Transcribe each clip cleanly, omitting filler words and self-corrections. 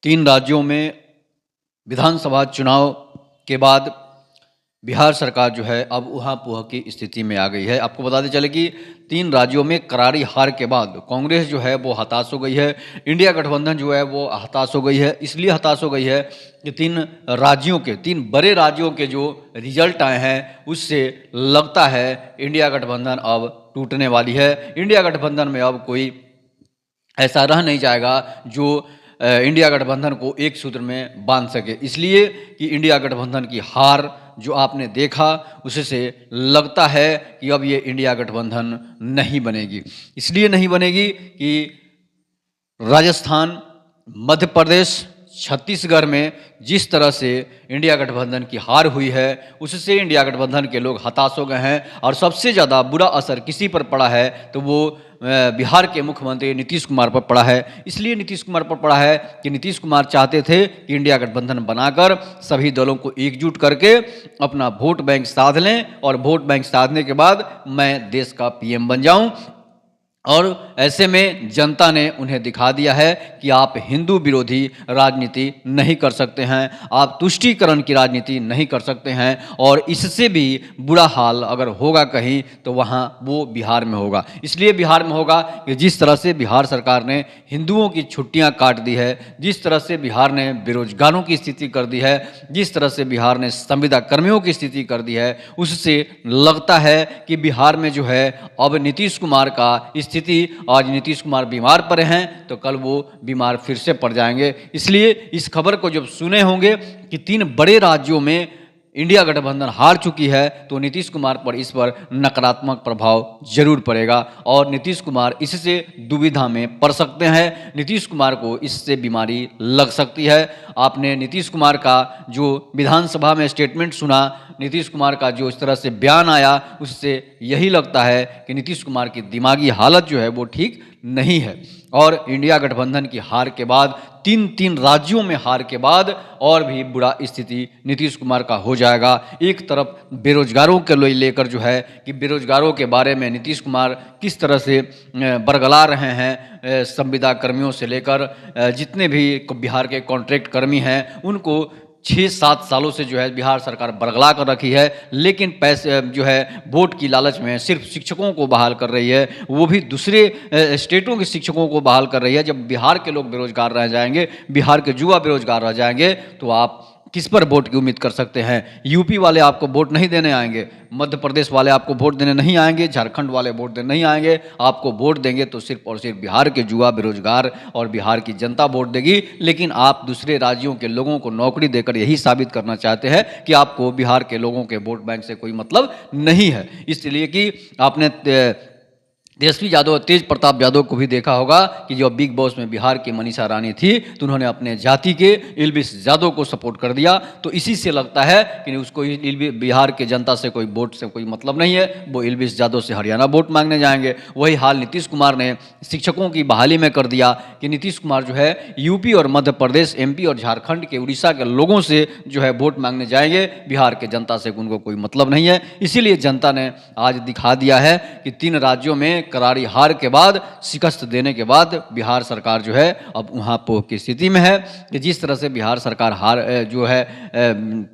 3 राज्यों में विधानसभा चुनाव के बाद बिहार सरकार जो है अब ऊहा-पोह की स्थिति में आ गई है। आपको बताते चले कि 3 राज्यों में करारी हार के बाद कांग्रेस जो है वो हताश हो गई है। इंडिया गठबंधन जो है वो हताश हो गई है। इसलिए हताश हो गई है कि 3 बड़े राज्यों के जो रिजल्ट आए हैं उससे लगता है इंडिया गठबंधन अब टूटने वाली है। इंडिया गठबंधन में अब कोई ऐसा रह नहीं जाएगा जो इंडिया गठबंधन को एक सूत्र में बांध सके। इसलिए कि इंडिया गठबंधन की हार जो आपने देखा उससे लगता है कि अब ये इंडिया गठबंधन नहीं बनेगी। इसलिए नहीं बनेगी कि राजस्थान, मध्य प्रदेश, छत्तीसगढ़ में जिस तरह से इंडिया गठबंधन की हार हुई है उससे इंडिया गठबंधन के लोग हताश हो गए हैं और सबसे ज़्यादा बुरा असर किसी पर पड़ा है तो वो बिहार के मुख्यमंत्री नीतीश कुमार पर पड़ा है। इसलिए नीतीश कुमार पर पड़ा है कि नीतीश कुमार चाहते थे कि इंडिया गठबंधन बनाकर सभी दलों को एकजुट करके अपना वोट बैंक साध लें और वोट बैंक साधने के बाद मैं देश का पीएम बन जाऊं। और ऐसे में जनता ने उन्हें दिखा दिया है कि आप हिंदू विरोधी राजनीति नहीं कर सकते हैं, आप तुष्टीकरण की राजनीति नहीं कर सकते हैं और इससे भी बुरा हाल अगर होगा कहीं तो वहाँ वो बिहार में होगा। इसलिए बिहार में होगा कि जिस तरह से बिहार सरकार ने हिंदुओं की छुट्टियां काट दी है, जिस तरह से बिहार ने बेरोजगारों की स्थिति कर दी है, जिस तरह से बिहार ने संविदा कर्मियों की स्थिति कर दी है, उससे लगता है कि बिहार में जो है अब नीतीश कुमार का स्थिति, आज नीतीश कुमार बीमार पड़े हैं तो कल वो बीमार फिर से पड़ जाएंगे। इसलिए इस खबर को जब सुने होंगे कि 3 बड़े राज्यों में इंडिया गठबंधन हार चुकी है तो नीतीश कुमार पर इस पर नकारात्मक प्रभाव जरूर पड़ेगा और नीतीश कुमार इससे दुविधा में पड़ सकते हैं। नीतीश कुमार को इससे बीमारी लग सकती है। आपने नीतीश कुमार का जो विधानसभा में स्टेटमेंट सुना, नीतीश कुमार का जो इस तरह से बयान आया, उससे यही लगता है कि नीतीश कुमार की दिमागी हालत जो है वो ठीक नहीं है। और इंडिया गठबंधन की हार के बाद 3 राज्यों में हार के बाद और भी बुरा स्थिति नीतीश कुमार का हो जाएगा। एक तरफ बेरोजगारों के लेकर जो है कि बेरोजगारों के बारे में नीतीश कुमार किस तरह से बरगला रहे हैं, संविदा कर्मियों से लेकर जितने भी बिहार के कॉन्ट्रैक्ट कर्मी हैं उनको 6-7 सालों से जो है बिहार सरकार बरगला कर रखी है, लेकिन पैसे जो है वोट की लालच में सिर्फ शिक्षकों को बहाल कर रही है, वो भी दूसरे स्टेटों के शिक्षकों को बहाल कर रही है। जब बिहार के लोग बेरोजगार रह जाएंगे, बिहार के युवा बेरोजगार रह जाएंगे तो आप किस पर वोट की उम्मीद कर सकते हैं। यूपी वाले आपको वोट नहीं देने आएंगे, मध्य प्रदेश वाले आपको वोट देने नहीं आएंगे, झारखंड वाले वोट देने नहीं आएंगे। आपको वोट देंगे तो सिर्फ और सिर्फ बिहार के युवा बेरोजगार और बिहार की जनता वोट देगी। लेकिन आप दूसरे राज्यों के लोगों को नौकरी देकर यही साबित करना चाहते हैं कि आपको बिहार के लोगों के वोट बैंक से कोई मतलब नहीं है। इसलिए कि आपने तेजस्वी यादव, तेज प्रताप यादव को भी देखा होगा कि जो बिग बॉस में बिहार की मनीषा रानी थी तो उन्होंने अपने जाति के इल्बिस यादव को सपोर्ट कर दिया। तो इसी से लगता है कि उसको बिहार के जनता से कोई वोट से कोई मतलब नहीं है, वो इल्बिस यादव से हरियाणा वोट मांगने जाएंगे। वही हाल नीतीश कुमार ने शिक्षकों की बहाली में कर दिया कि नीतीश कुमार जो है यूपी और मध्य प्रदेश, एमपी और झारखंड के, उड़ीसा के लोगों से जो है वोट मांगने जाएंगे, बिहार के जनता से उनको कोई मतलब नहीं है। इसीलिए जनता ने आज दिखा दिया है कि 3 राज्यों में करारी हार के बाद, शिकस्त देने के बाद बिहार सरकार जो है अब ऊहा-पोह की स्थिति में है कि जिस तरह से बिहार सरकार हार जो है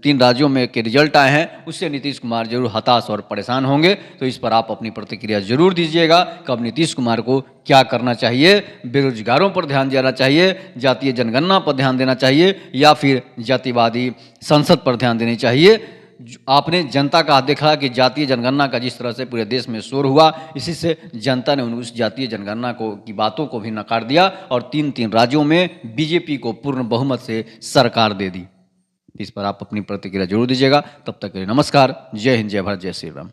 3 राज्यों में के रिजल्ट आए हैं उससे नीतीश कुमार जरूर हताश और परेशान होंगे। तो इस पर आप अपनी प्रतिक्रिया जरूर दीजिएगा कि अब नीतीश कुमार को क्या करना चाहिए। बेरोजगारों पर ध्यान देना चाहिए, जातीय जनगणना पर ध्यान देना चाहिए या फिर जातिवादी संसद पर ध्यान देनी चाहिए। आपने जनता का देखा कि जातीय जनगणना का जिस तरह से पूरे देश में शोर हुआ, इसी से जनता ने उस जातीय जनगणना को की बातों को भी नकार दिया और 3 राज्यों में बीजेपी को पूर्ण बहुमत से सरकार दे दी। इस पर आप अपनी प्रतिक्रिया जरूर दीजिएगा। तब तक के लिए नमस्कार, जय हिंद, जय भारत, जय श्री राम।